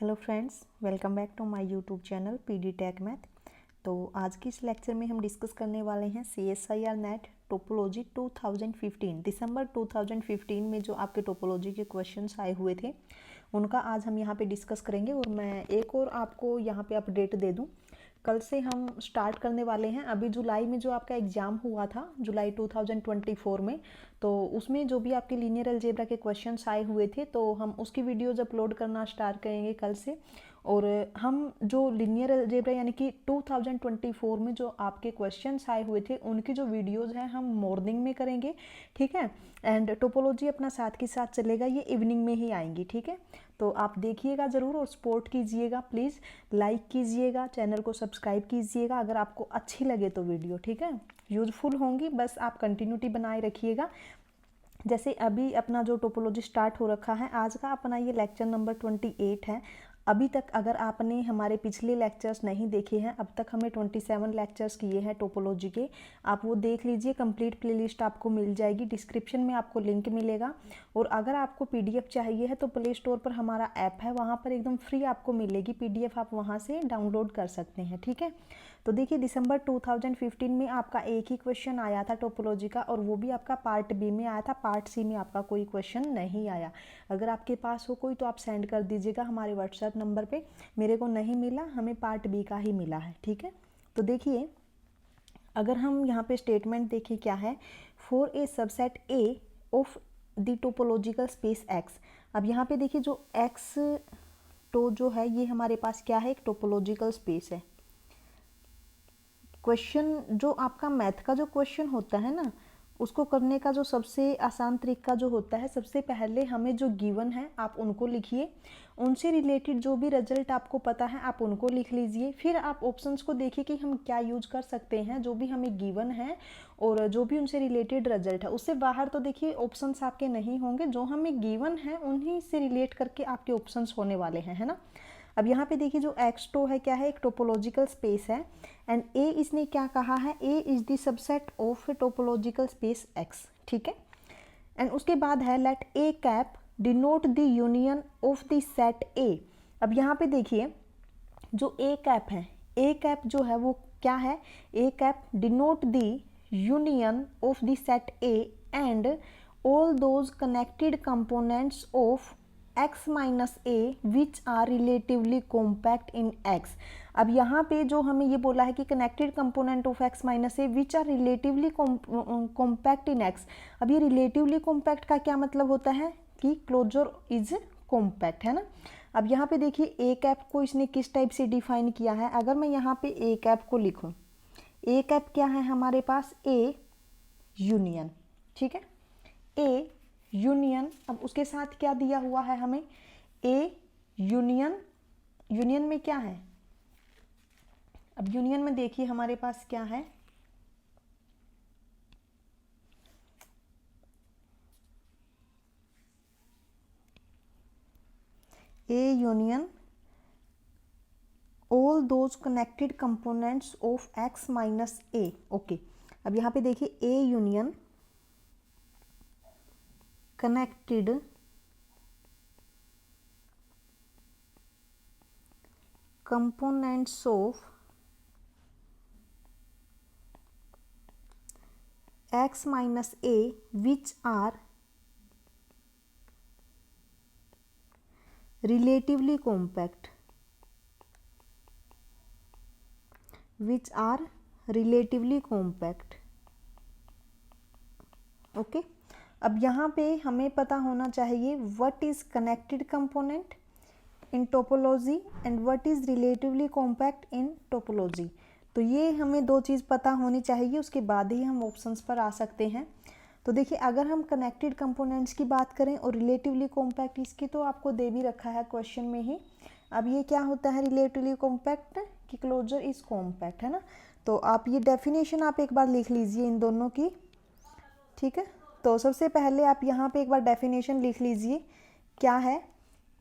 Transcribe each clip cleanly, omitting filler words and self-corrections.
Hello friends, welcome back to my YouTube channel PD Tech Math. तो आज की इस लेक्चर में हम डिस्कस करने वाले हैं CSIR नेट टोपोलॉजी 2015 दिसंबर 2015 में जो आपके टोपोलॉजी के क्वेश्चंस आए हुए थे उनका आज हम यहाँ पे डिस्कस करेंगे। और मैं एक और आपको यहाँ पे अपडेट दे दूँ, कल से हम स्टार्ट करने वाले हैं। अभी जुलाई में जो आपका एग्ज़ाम हुआ था जुलाई 2024 में, तो उसमें जो भी आपके लीनियर अलजेब्रा के क्वेश्चंस आए हुए थे तो हम उसकी वीडियोज अपलोड करना स्टार्ट करेंगे कल से। और हम जो लीनियर अलजेब्रा यानी कि 2024 में जो आपके क्वेश्चंस आए हुए थे उनकी जो वीडियोज़ हैं हम मॉर्निंग में करेंगे, ठीक है। एंड टोपोलॉजी अपना साथ के साथ चलेगा, ये इवनिंग में ही आएंगी, ठीक है। तो आप देखिएगा ज़रूर और सपोर्ट कीजिएगा, प्लीज़ लाइक कीजिएगा, चैनल को सब्सक्राइब कीजिएगा अगर आपको अच्छी लगे तो वीडियो, ठीक है। यूज़फुल होंगी, बस आप कंटिन्यूटी बनाए रखिएगा। जैसे अभी अपना जो टोपोलॉजी स्टार्ट हो रखा है, आज का अपना ये लेक्चर नंबर 28 है। अभी तक अगर आपने हमारे पिछले लेक्चर्स नहीं देखे हैं, अब तक हमने 27 लेक्चर्स किए हैं टोपोलॉजी के, आप वो देख लीजिए। कंप्लीट प्लेलिस्ट आपको मिल जाएगी, डिस्क्रिप्शन में आपको लिंक मिलेगा। और अगर आपको पीडीएफ चाहिए है तो प्ले स्टोर पर हमारा ऐप है, वहाँ पर एकदम फ्री आपको मिलेगी पीडीएफ, आप वहाँ से डाउनलोड कर सकते हैं, ठीक है। तो देखिए दिसंबर 2015 में आपका एक ही क्वेश्चन आया था टोपोलॉजी का, और वो भी आपका पार्ट बी में आया था, पार्ट सी में आपका कोई क्वेश्चन नहीं आया। अगर आपके पास हो कोई तो आप सेंड कर दीजिएगा हमारे व्हाट्सएप नंबर पे। मेरे को नहीं मिला, हमें पार्ट बी का ही मिला है, ठीक है। तो देखिए अगर हम यहाँ पे स्टेटमेंट देखें क्या है, for a subset A of the topological space x. अब यहाँ पे देखिए जो एक्स तो जो है ये हमारे पास क्या है, एक टोपोलॉजिकल स्पेस है। क्वेश्चन जो आपका मैथ का जो क्वेश्चन होता है ना, उसको करने का जो सबसे आसान तरीका जो होता है, सबसे पहले हमें जो गिवन है आप उनको लिखिए, उनसे रिलेटेड जो भी रिजल्ट आपको पता है आप उनको लिख लीजिए। फिर आप ऑप्शंस को देखिए कि हम क्या यूज कर सकते हैं जो भी हमें गिवन है और जो भी उनसे रिलेटेड रिजल्ट है। उससे बाहर तो देखिए ऑप्शंस आपके नहीं होंगे, जो हमें गिवन है उन्हीं से रिलेट करके आपके ऑप्शंस होने वाले हैं, है ना। अब यहाँ पे देखिए जो एक्स टो है क्या है, एक टोपोलॉजिकल स्पेस है। एंड ए इसने क्या कहा है, A is the subset of topological space X, ठीक है। एंड उसके बाद है let A cap denote the union of the set A. अब यहाँ पे देखिए जो ए कैप है, ए कैप जो है वो क्या है, A cap denote the union of the set A and all those connected components of x minus A which are relatively compact in x। अब यहाँ पे जो हमें ये बोला है कि connected component of x minus A which are relatively compact in x। अब ये रिलेटिवली कॉम्पैक्ट का क्या मतलब होता है कि क्लोजर इज कॉम्पैक्ट, है ना। अब यहाँ पे देखिए ए कैप को इसने किस टाइप से डिफाइन किया है। अगर मैं यहाँ पे ए कैप को लिखूँ, ए कैप क्या है हमारे पास, ए यूनियन, ठीक है, ए यूनियन। अब उसके साथ क्या दिया हुआ है हमें, ए यूनियन, यूनियन में क्या है, अब यूनियन में देखिए हमारे पास क्या है, A union all those connected components of X minus A, okay. अब यहाँ पे देखिए ए union connected components of x minus a which are relatively compact, which are relatively compact, okay. अब यहाँ पे हमें पता होना चाहिए what is connected component in topology and what is relatively compact in topology. तो ये हमें दो चीज़ पता होनी चाहिए, उसके बाद ही हम ऑप्शंस पर आ सकते हैं। तो देखिए अगर हम कनेक्टेड कंपोनेंट्स की बात करें और रिलेटिवली कॉम्पैक्ट, इसकी तो आपको दे भी रखा है क्वेश्चन में ही। अब ये क्या होता है रिलेटिवली कॉम्पैक्ट, कि क्लोजर इज कॉम्पैक्ट, है ना। तो आप ये डेफिनेशन आप एक बार लिख लीजिए इन दोनों की, ठीक है। तो सबसे पहले आप यहाँ पे एक बार डेफिनेशन लिख लीजिए, क्या है,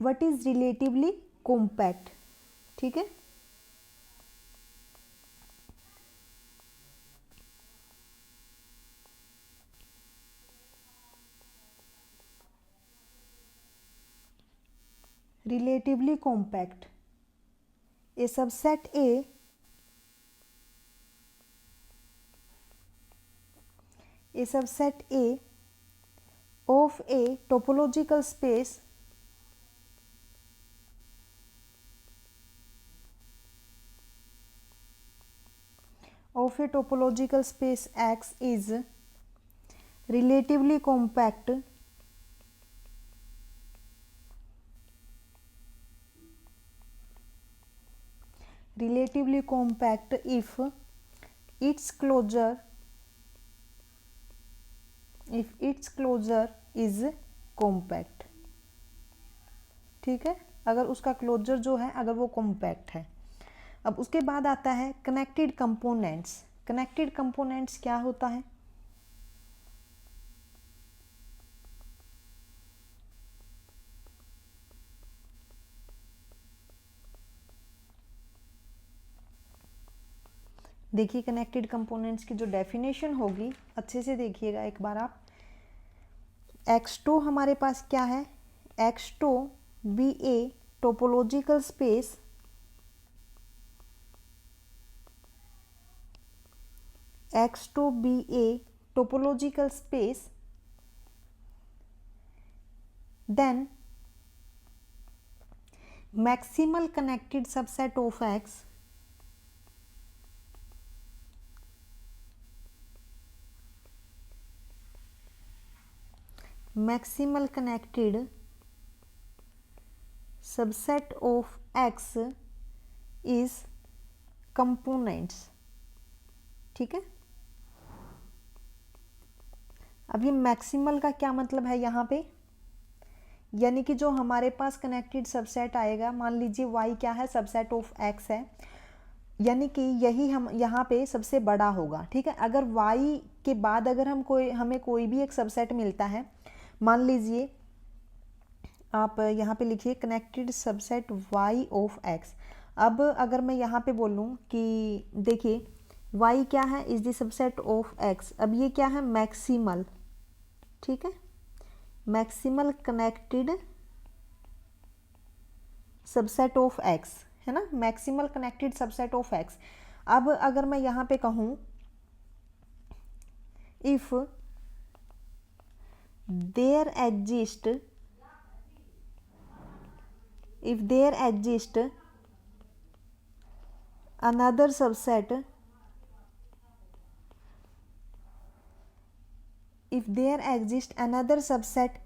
व्हाट इज रिलेटिवली कॉम्पैक्ट, ठीक है। relatively compact. A subset A of a topological space X is relatively compact if its closure is compact. ठीक है, अगर उसका क्लोजर जो है अगर वो कॉम्पैक्ट है. अब उसके बाद आता है कनेक्टेड कंपोनेंट्स. कनेक्टेड कंपोनेंट्स क्या होता है? देखिए कनेक्टेड कंपोनेंट्स की जो डेफिनेशन होगी अच्छे से देखिएगा एक बार आप. X2 हमारे पास क्या है? X2 be a topological space X2 be a topological space, then maximal connected subset of X maximal connected subset of X is components. ठीक है, अब ये मैक्सिमल का क्या मतलब है यहाँ पे? यानी कि जो हमारे पास कनेक्टेड सबसेट आएगा, मान लीजिए y क्या है? सबसेट ऑफ x है, यानी कि यही हम यहाँ पे सबसे बड़ा होगा. ठीक है, अगर y के बाद अगर हमें कोई भी एक सबसेट मिलता है, मान लीजिए आप यहाँ पे लिखिए connected subset y of x. अब अगर मैं यहाँ पे बोलूँ कि देखिए y क्या है? Is the subset of x. अब ये क्या है? मैक्सिमल. ठीक है, maximal connected subset of x है ना, maximal connected subset of x. अब अगर मैं यहाँ पे कहूँ if there exist another subset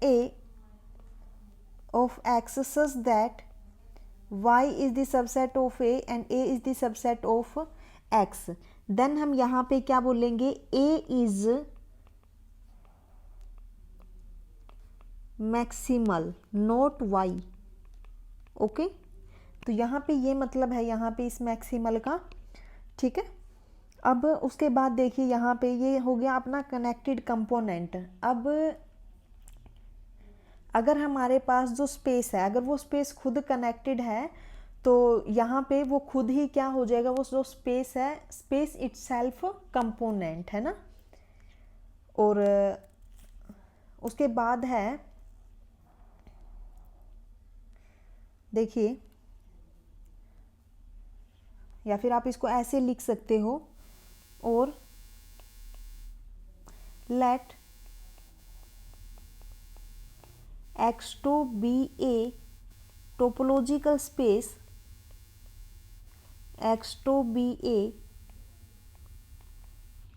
A of X such that Y is the subset of A and A is the subset of X, then हम यहाँ पे क्या बोलेंगे? A is maximal not y. Okay, तो यहाँ पे ये मतलब है यहाँ पे इस मैक्सिमल का. ठीक है, अब उसके बाद देखिए यहाँ पे ये हो गया अपना कनेक्टेड कंपोनेंट. अब अगर हमारे पास जो स्पेस है, अगर वो स्पेस खुद कनेक्टेड है तो यहाँ पे वो खुद ही क्या हो जाएगा? वो जो स्पेस है, स्पेस इटसेल्फ कंपोनेंट है ना. और उसके बाद है देखिए, या फिर आप इसको ऐसे लिख सकते हो, और late X2 be a topological space X2 be a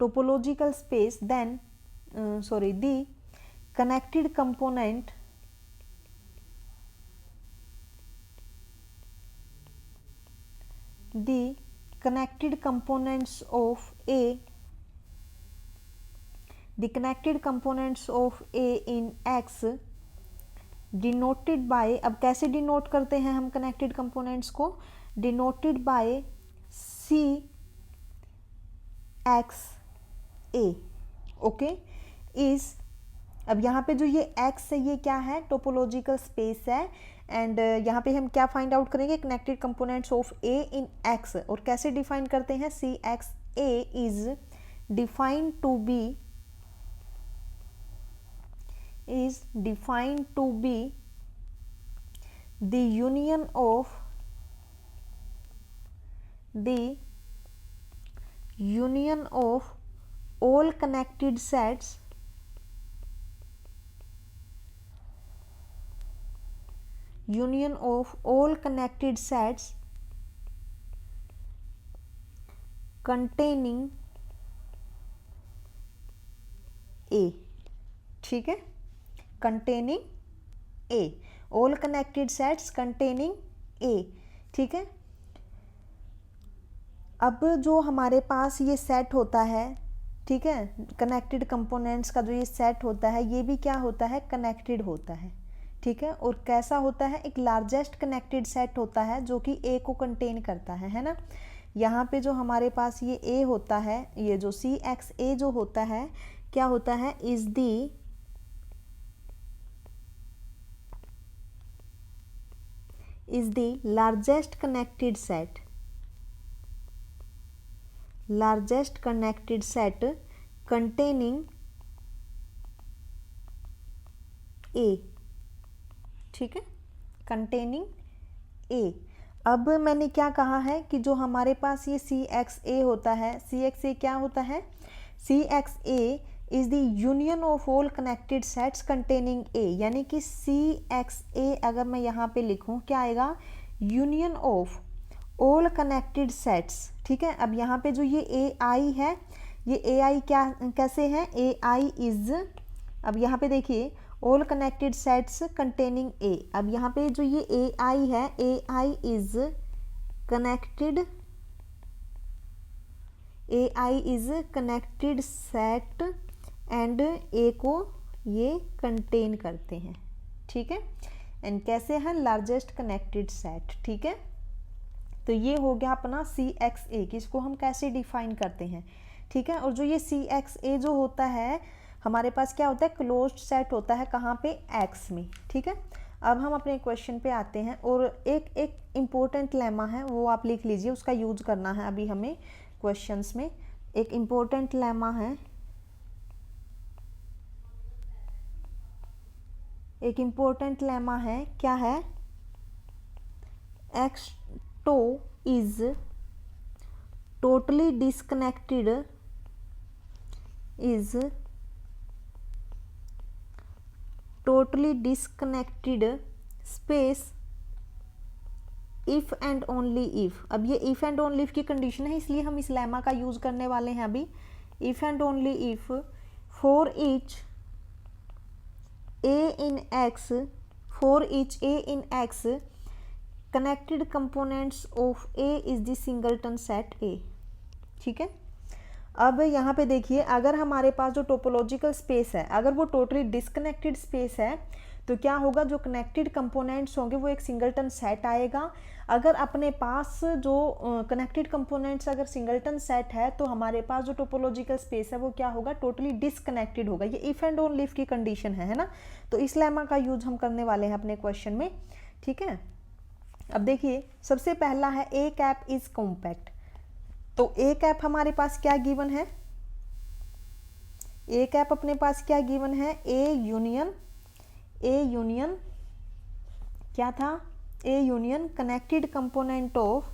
topological space, then the connected component the connected components of A in X denoted by. अब कैसे डिनोट करते हैं हम कनेक्टेड कंपोनेंट्स को? Denoted by C X A. Okay, is, अब यहाँ पे जो ये एक्स है ये क्या है? टोपोलॉजिकल स्पेस है. एंड यहाँ पे हम क्या फाइंड आउट करेंगे? Connected components of A in X. और कैसे डिफाइन करते हैं? C X A is defined to be the union of all connected sets containing A, ठीक है, containing A, all connected sets containing A, ठीक है। अब जो हमारे पास ये सेट होता है, ठीक है, कनेक्टेड कंपोनेंट्स का जो ये सेट होता है, ये भी क्या होता है, कनेक्टेड होता है, ठीक है। और कैसा होता है, एक लार्जेस्ट कनेक्टेड सेट होता है जो कि ए को कंटेन करता है ना। यहाँ पे जो हमारे पास ये ए होता है, ये जो सी एक्स ए जो होता है, क्या होता है, is the largest connected set containing A, ठीक है, containing A। अब मैंने क्या कहा है कि जो हमारे पास ये सी एक्स ए होता है, सी एक्स ए क्या होता है, C X A is the union of all connected sets containing A, यानी कि सी एक्स ए अगर मैं यहाँ पे लिखूँ क्या आएगा, union of all connected sets, ठीक है। अब यहाँ पे जो ये ए आई है, ये ए आई क्या कैसे है, ए आई इज, अब यहाँ पे देखिए ऑल कनेक्टेड सेट्स कंटेनिंग ए, अब यहाँ पे जो ये ए आई है, ए I is connected set and ए को ये कंटेन करते हैं, ठीक है। एंड कैसे है, लार्जेस्ट कनेक्टेड सेट, ठीक है। तो ये हो गया अपना सी एक्स ए, किसको हम कैसे डिफाइन करते हैं, ठीक है। और जो ये सी एक्स ए जो होता है हमारे पास क्या होता है, क्लोज्ड सेट होता है, कहाँ पे, एक्स में, ठीक है। अब हम अपने क्वेश्चन पे आते हैं और एक इम्पोर्टेंट लेमा है वो आप लिख लीजिए, उसका यूज करना है अभी हमें क्वेश्चंस में। एक इम्पोर्टेंट लेमा है, क्या है, X two is totally disconnected space if and only if. अब ये इफ एंड ओनली इफ की कंडीशन है, इसलिए हम इस लेमा का यूज करने वाले हैं अभी। If and only if for each A in x connected components of A is the singleton set ए, ठीक है। अब यहाँ पे देखिए, अगर हमारे पास जो टोपोलॉजिकल स्पेस है, अगर वो टोटली डिस्कनेक्टेड स्पेस है तो क्या होगा, जो कनेक्टेड कंपोनेंट्स होंगे वो एक सिंगलटन सेट आएगा। अगर अपने पास जो कनेक्टेड कंपोनेंट्स अगर सिंगलटन सेट है तो हमारे पास जो टोपोलॉजिकल स्पेस है वो क्या होगा, टोटली डिस्कनेक्टेड होगा। ये इफ एंड ओनली इफ की कंडीशन है ना। तो इस लेमा का यूज हम करने वाले हैं अपने क्वेश्चन में, ठीक है। अब देखिए, सबसे पहला है ए कैप इज कॉम्पैक्ट। तो ए कैप हमारे पास क्या गिवन है, ए कैप अपने पास क्या गिवन है, ए यूनियन क्या था, ए union connected component of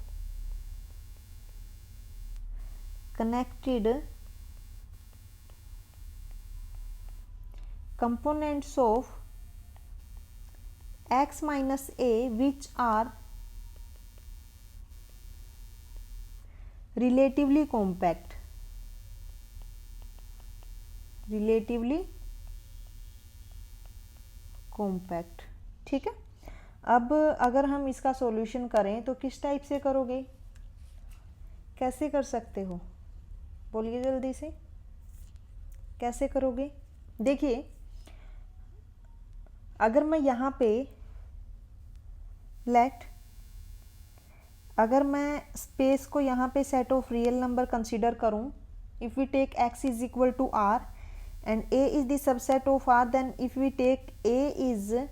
components of x minus a which are relatively compact, ठीक है। अब अगर हम इसका सॉल्यूशन करें तो किस टाइप से करोगे, कैसे कर सकते हो, बोलिए जल्दी से, कैसे करोगे। देखिए, अगर मैं यहाँ पे अगर मैं स्पेस को यहाँ पे set of real number consider करूँ, if we take x is equal to r and a is the subset of r, then if we take a is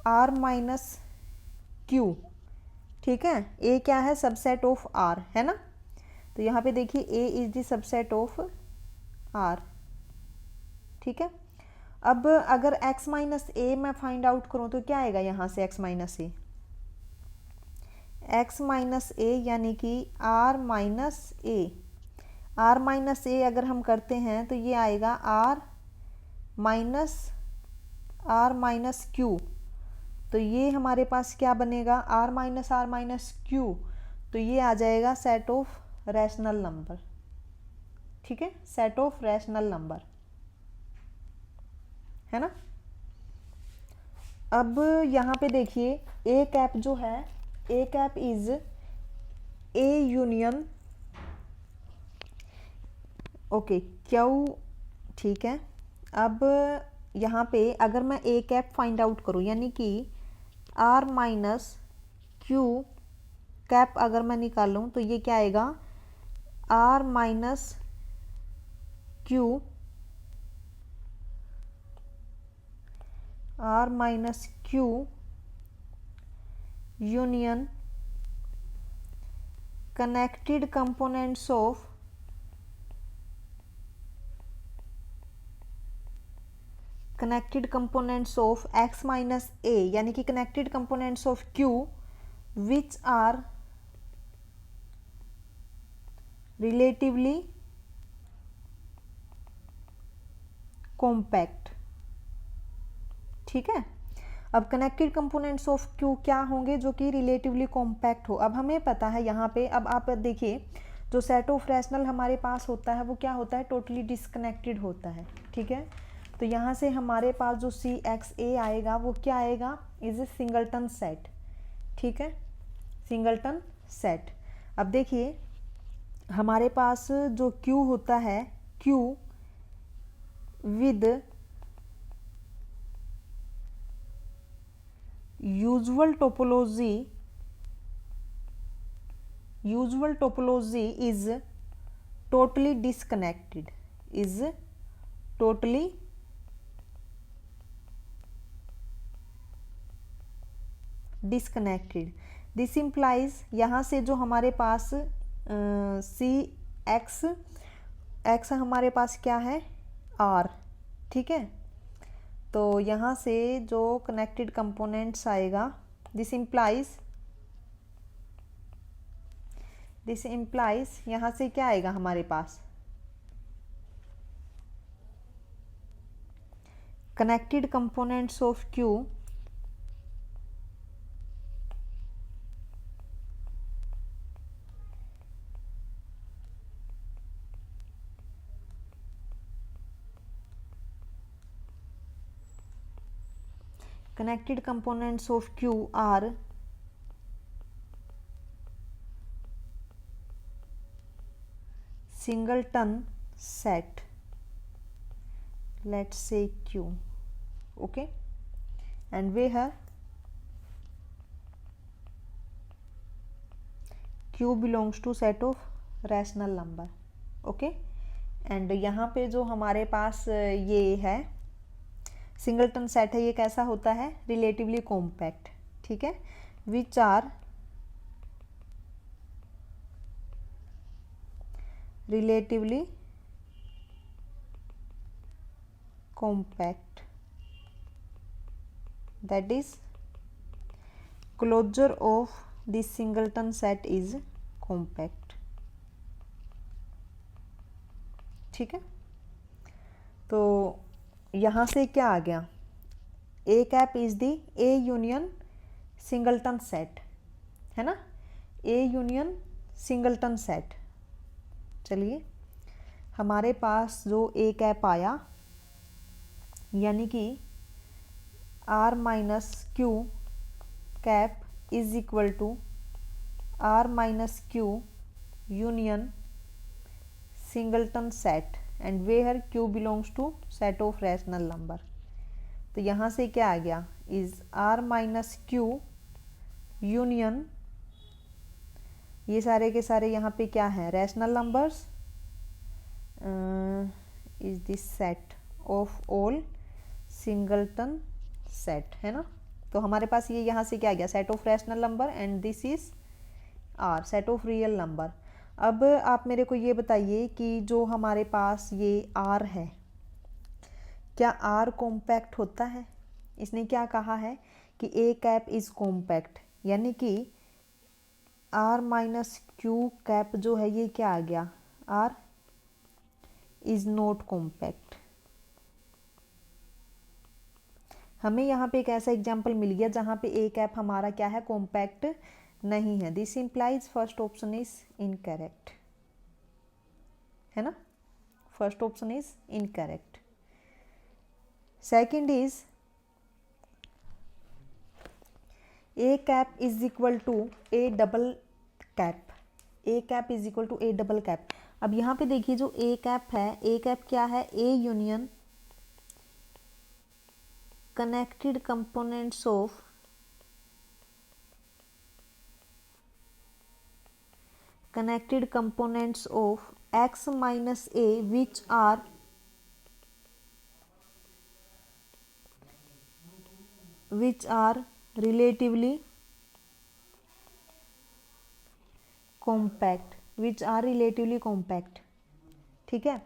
r minus q, ठीक है। a क्या है, subset of r है ना। तो यहाँ पे देखिए a is the subset of r, ठीक है। अब अगर x माइनस ए मैं फाइंड आउट करूँ तो क्या आएगा यहाँ से x minus A, x minus A यानी कि r माइनस ए, r माइनस ए अगर हम करते हैं तो ये आएगा r माइनस क्यू, तो ये हमारे पास क्या बनेगा r माइनस क्यू, तो ये आ जाएगा सेट ऑफ रैशनल नंबर। ठीक है, सेट ऑफ रैशनल नंबर है ना। अब यहाँ पे देखिए ए कैप जो है, A cap is A union okay Q. ठीक है, अब यहाँ पे अगर मैं ए कैप फाइंड आउट करूँ यानी कि आर माइनस क्यू कैप अगर मैं निकालूँ तो ये क्या आएगा, R minus Q, R minus Q union connected components of x minus A, यानी कि connected components of q which are relatively compact. ठीक है, अब कनेक्टेड कंपोनेंट्स ऑफ q क्या होंगे, जो कि रिलेटिवली कॉम्पैक्ट हो। अब हमें पता है यहाँ पे, अब आप देखिए जो सेट ऑफ रैशनल हमारे पास होता है वो क्या होता है, टोटली डिसकनेक्टेड होता है। ठीक है, तो यहाँ से हमारे पास जो सी एक्स ए आएगा वो क्या आएगा, इज ए सिंगलटन सेट। ठीक है, सिंगलटन सेट। अब देखिए हमारे पास जो Q होता है, Q with usual topology is totally disconnected, is totally disconnected. This implies, यहाँ से जो हमारे पास सी एक्स हमारे पास क्या है, आर। ठीक है, तो यहाँ से जो कनेक्टेड कंपोनेंट्स आएगा, दिस इम्प्लाइज यहाँ से क्या आएगा हमारे पास, connected components of Q connected components of Q are singleton set, let's say Q. Okay, and where Q belongs to set of rational number. Okay, and यहाँ पे जो हमारे पास ये है सिंगलटन सेट है, ये कैसा होता है, रिलेटिवली कॉम्पैक्ट। ठीक है, which are relatively compact, that is closure of this singleton set is compact. ठीक है, तो यहाँ से क्या आ गया, A cap is the A union singleton set, है ना, ए यूनियन सिंगलटन सेट। चलिए हमारे पास जो ए कैप आया यानी कि R minus Q cap is equal to R minus Q union singleton set and where Q belongs to set of rational number. तो यहाँ से क्या आ गया, is R minus Q union, ये सारे के सारे यहाँ पे क्या है, rational numbers, is this set of all singleton set, है ना। तो हमारे पास ये यहाँ से क्या आ गया, set of rational number and this is R, set of real number. अब आप मेरे को ये बताइए कि जो हमारे पास ये R है, क्या आर कॉम्पैक्ट होता है? इसने क्या कहा है कि ए कैप इज कॉम्पैक्ट, यानी कि आर माइनस क्यू कैप जो है ये क्या आ गया, आर इज नॉट कॉम्पैक्ट। हमें यहाँ पे एक ऐसा एग्जाम्पल मिल गया जहाँ पे ए कैप हमारा क्या है, कॉम्पैक्ट नहीं है। This implies first option is incorrect, है ना, first option is incorrect. Second is A cap is equal to A double cap, A cap is equal to A double cap. अब यहाँ पे देखिए जो ए कैप है, ए कैप क्या है, A union connected components of x minus a which are relatively compact, ठीक है।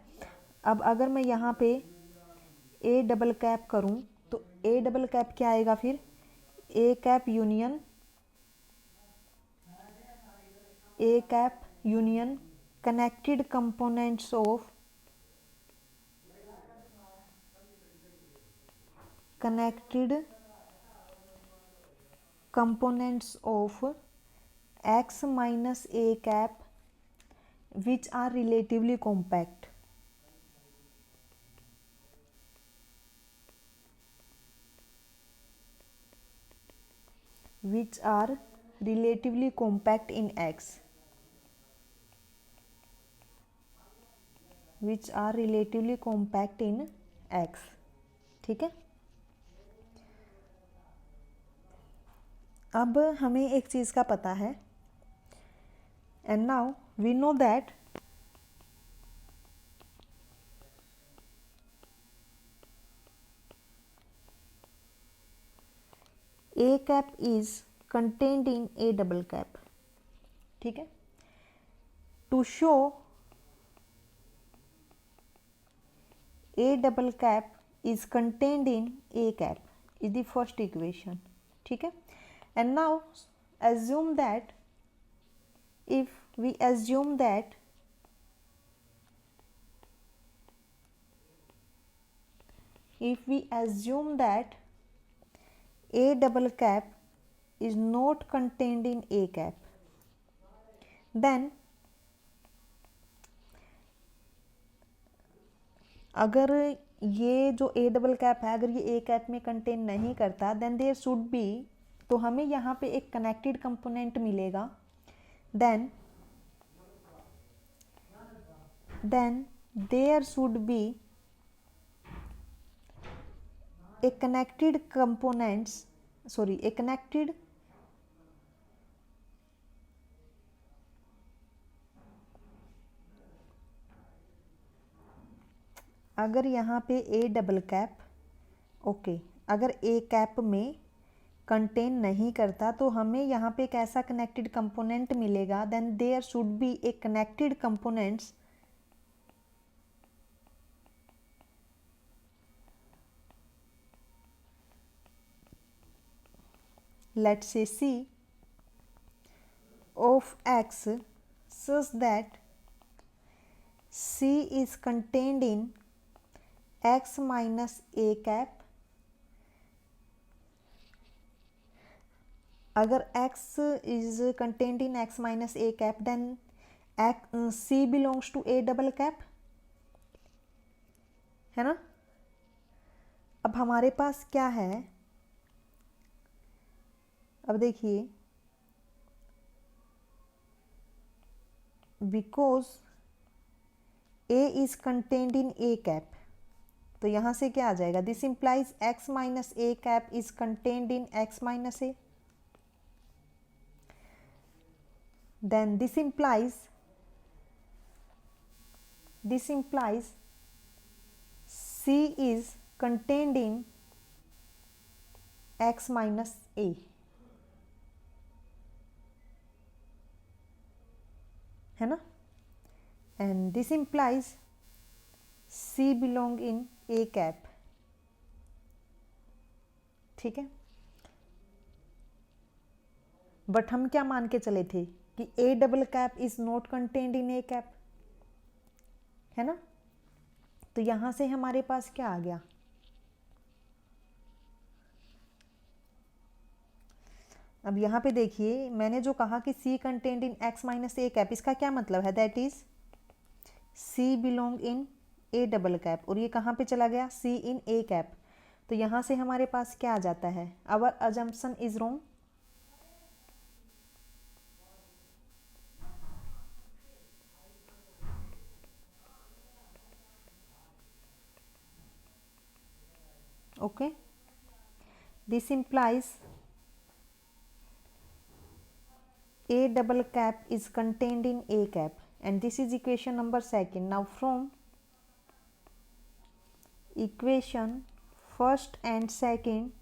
अब अगर मैं यहाँ पे ए डबल कैप करूँ तो ए डबल कैप क्या आएगा फिर, A cap union connected components of x minus a cap which are relatively compact, in x, ठीक है। अब हमें एक चीज़ का पता है, and now we know that A cap is contained in A double cap, ठीक है। To show A double cap is contained in A cap is the first equation, ठीक है। And now assume that if we assume that a double cap is not contained in a cap, then अगर ये जो ए double cap है अगर ये A cap में contain नहीं करता, देन देयर शुड बी, तो हमें यहाँ पे एक कनेक्टेड कंपोनेंट मिलेगा, then there should be a connected components, sorry, a connected अगर यहाँ पे ए डबल कैप ओके अगर ए कैप में कंटेन नहीं करता तो हमें यहाँ पे एक ऐसा कनेक्टेड कंपोनेंट मिलेगा, then there should be A connected components let's say C of x such that C is contained in x minus a cap, अगर x is contained in x minus a cap then C belongs to a double cap, है ना। अब हमारे पास क्या है, अब देखिए because A is contained in A cap, तो यहाँ से क्या आ जाएगा, this implies X minus A cap is contained in X minus A, then this implies C is contained in X minus A, है ना, and this implies C belong in A cap, ठीक है। बट हम क्या मान के चले थे कि ए double cap is not contained in A cap, है ना। तो यहां से हमारे पास क्या आ गया, अब यहाँ पे देखिए मैंने जो कहा कि C content in X minus A cap, इसका क्या मतलब है, that is C belong in A double cap, और ये कहाँ पे चला गया, सी इन ए कैप। तो यहाँ से हमारे पास क्या आ जाता है, our assumption is wrong. Okay, this implies A double cap is contained in A cap, and this is equation number second. Now from equation first and second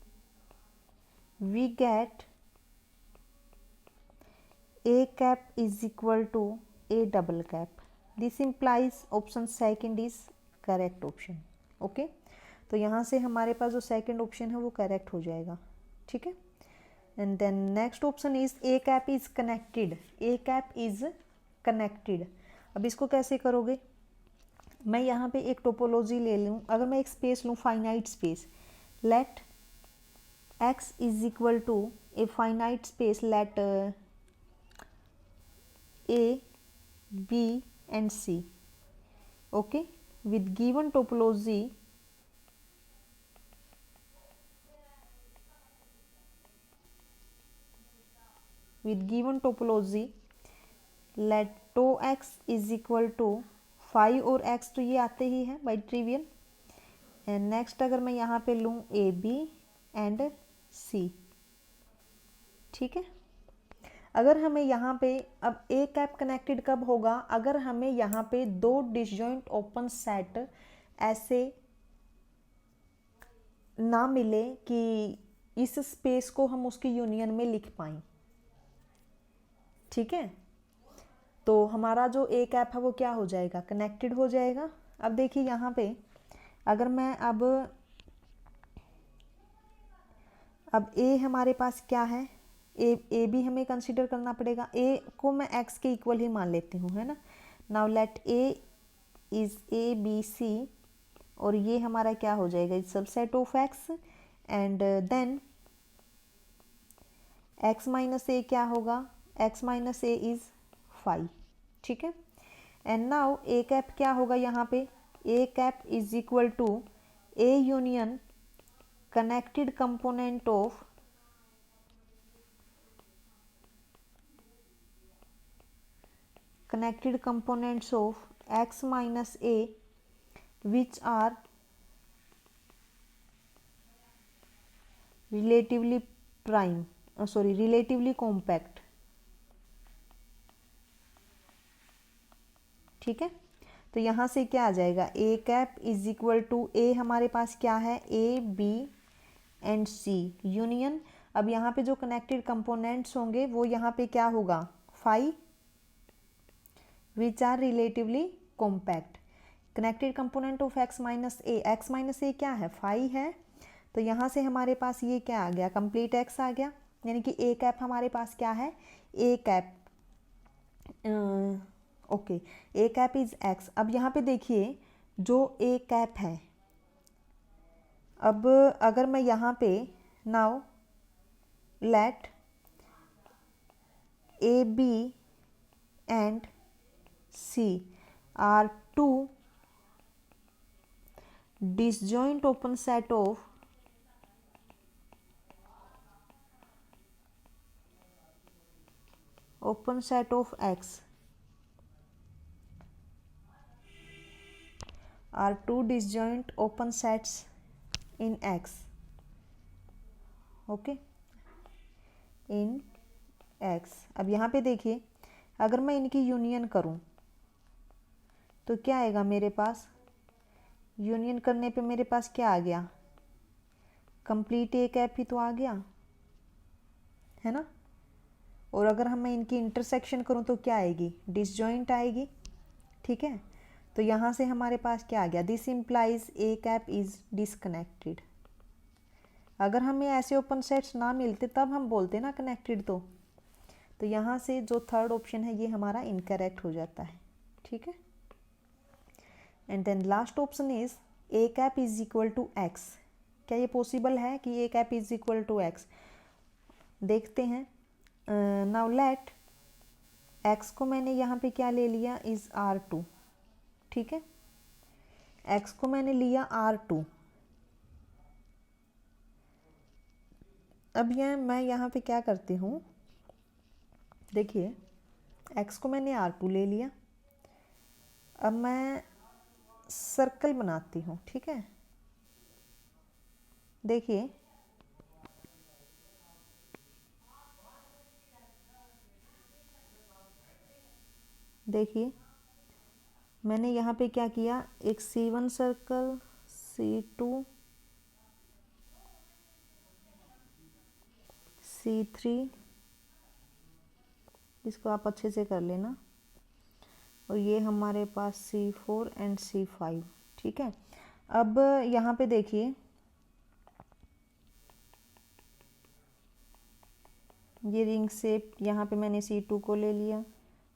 we get A cap is equal to A double cap. This implies option second is correct option. Okay, तो यहाँ से हमारे पास जो second option है वो correct हो जाएगा, ठीक है। And then next option is A cap is connected, A cap is connected. अब इसको कैसे करोगे, मैं यहाँ पे एक टोपोलॉजी ले लूँ, अगर मैं एक स्पेस लूँ finite space, let X is equal to A finite space, let A B and C, okay, with given topology with given topology let tau x is equal to 5 और x तो ये आते ही है बाई ट्रिवियल। एंड नेक्स्ट अगर मैं यहाँ पे लूँ ए बी एंड सी, ठीक है। अगर हमें यहाँ पे अब ए कैप कनेक्टेड कब होगा, अगर हमें यहाँ पे दो डिसजॉइंट ओपन सेट ऐसे ना मिले कि इस स्पेस को हम उसकी यूनियन में लिख पाएँ, ठीक है। तो हमारा जो ए कैप है वो क्या हो जाएगा, कनेक्टेड हो जाएगा। अब देखिए यहाँ पे अगर मैं अब ए हमारे पास क्या है, ए भी हमें कंसीडर करना पड़ेगा, ए को मैं एक्स के इक्वल ही मान लेती हूँ, है ना। Now let A is A B C, और ये हमारा क्या हो जाएगा, is subset of X, and then X minus A क्या होगा, x माइनस ए इज 5, ठीक है। एंड नाउ ए कैप क्या होगा यहाँ पे, A cap is equal to A union connected component of connected components of x minus a which are relatively relatively compact, ठीक है। तो यहाँ से क्या आ जाएगा, A cap is equal to A हमारे पास क्या है, A B and C union. अब यहाँ पे जो कनेक्टेड कंपोनेंट्स होंगे वो यहाँ पे क्या होगा, 5 which are relatively compact. Connected component of X minus A क्या है, 5 है। तो यहाँ से हमारे पास ये क्या आ गया, कंप्लीट एक्स आ गया, यानी कि ए कैप हमारे पास क्या है, A cap okay, A cap is X. अब यहाँ पे देखिए जो ए कैप है, अब अगर मैं यहाँ पे now let A B and C are two disjoint open set of x are two disjoint open sets in x, okay, in x। अब यहाँ पे देखिए अगर मैं इनकी यूनियन करूँ तो क्या आएगा मेरे पास, यूनियन करने पे मेरे पास क्या आ गया, कंप्लीट ए कैप ही तो आ गया, है ना। और अगर हम मैं इनकी इंटरसेक्शन करूं तो क्या आएगी, डिसजॉइंट आएगी, ठीक है। तो यहाँ से हमारे पास क्या आ गया, this implies A cap is disconnected. अगर हमें ऐसे ओपन सेट्स ना मिलते तब हम बोलते ना कनेक्टेड। तो यहाँ से जो थर्ड ऑप्शन है ये हमारा इनकरेक्ट हो जाता है, ठीक है। And then last option is A cap is equal to X. क्या ये पॉसिबल है कि A cap is equal to X? देखते हैं। नाउ लेट एक्स को मैंने यहाँ पे क्या ले लिया, इज R2, ठीक है। एक्स को मैंने लिया R2। अब मैं यहाँ पे क्या करती हूँ, देखिए एक्स को मैंने R2 ले लिया। अब मैं सर्कल बनाती हूँ, ठीक है। देखिए मैंने यहाँ पे क्या किया, एक C1 सर्कल, C2, C3, इसको आप अच्छे से कर लेना, और ये हमारे पास C4 एंड C5, ठीक है। अब यहाँ पे देखिए ये रिंग शेप, यहाँ पे मैंने C2 को ले लिया,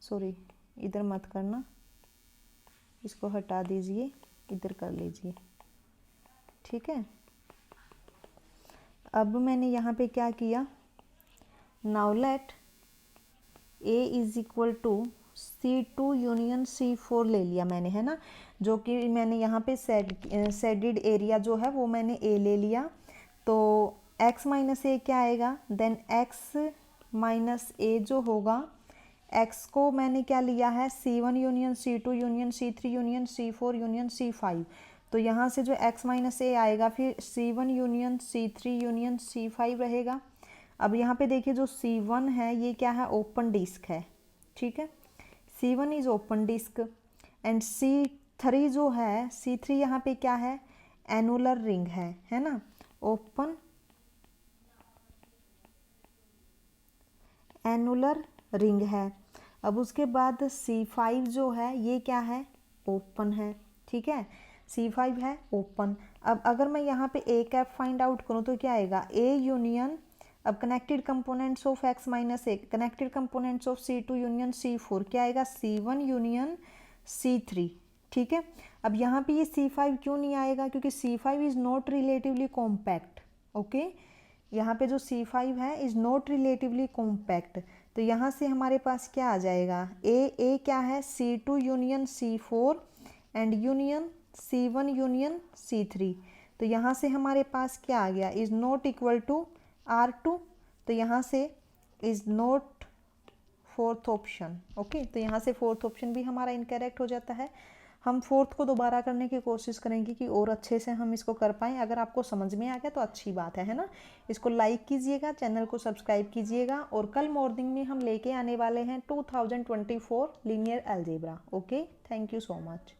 सॉरी इधर मत करना, इसको हटा दीजिए, इधर कर लीजिए, ठीक है। अब मैंने यहाँ पे क्या किया, now let A is equal to C2 union C4 ले लिया मैंने, है ना, जो कि मैंने यहाँ पे शेडेड एरिया जो है वो मैंने A ले लिया। तो x माइनस ए क्या आएगा, देन x माइनस ए जो होगा, x को मैंने क्या लिया है, C1 union C2 union C3 union C4 union C5। तो यहाँ से जो x माइनस ए आएगा फिर C1 union C3 union C5 रहेगा। अब यहाँ पे देखिए जो C1 है ये क्या है, ओपन डिस्क है, ठीक है। C1 is open disc and C3 जो है, C3 यहाँ पे क्या है, एनुलर रिंग है ना, ओपन एनुलर रिंग है। अब उसके बाद C5 जो है ये क्या है, ओपन है, ठीक है। C5 है ओपन। अब अगर मैं यहाँ पे A कैप फाइंड आउट करूँ तो क्या आएगा, A यूनियन, अब connected components of x minus A, connected components of C2 union C4 क्या आएगा, C1 यूनियन C3, ठीक है। अब यहाँ पे ये C5 क्यों नहीं आएगा, क्योंकि C5 is not relatively compact, okay. यहाँ पे जो C5 है इज नॉट रिलेटिवली कॉम्पैक्ट। तो यहाँ से हमारे पास क्या आ जाएगा, ए क्या है, C2 union C4 and union C1 union C3। तो यहाँ से हमारे पास क्या आ गया, is not equal to R2। तो यहाँ से is not fourth option, okay. तो यहाँ से फोर्थ ऑप्शन भी हमारा इनकरेक्ट हो जाता है। हम फोर्थ को दोबारा करने की कोशिश करेंगे कि और अच्छे से हम इसको कर पाएँ। अगर आपको समझ में आ गया तो अच्छी बात है ना। इसको लाइक कीजिएगा, चैनल को सब्सक्राइब कीजिएगा, और कल मॉर्निंग में हम लेके आने वाले हैं 2024 linear algebra, okay. Thank you so much.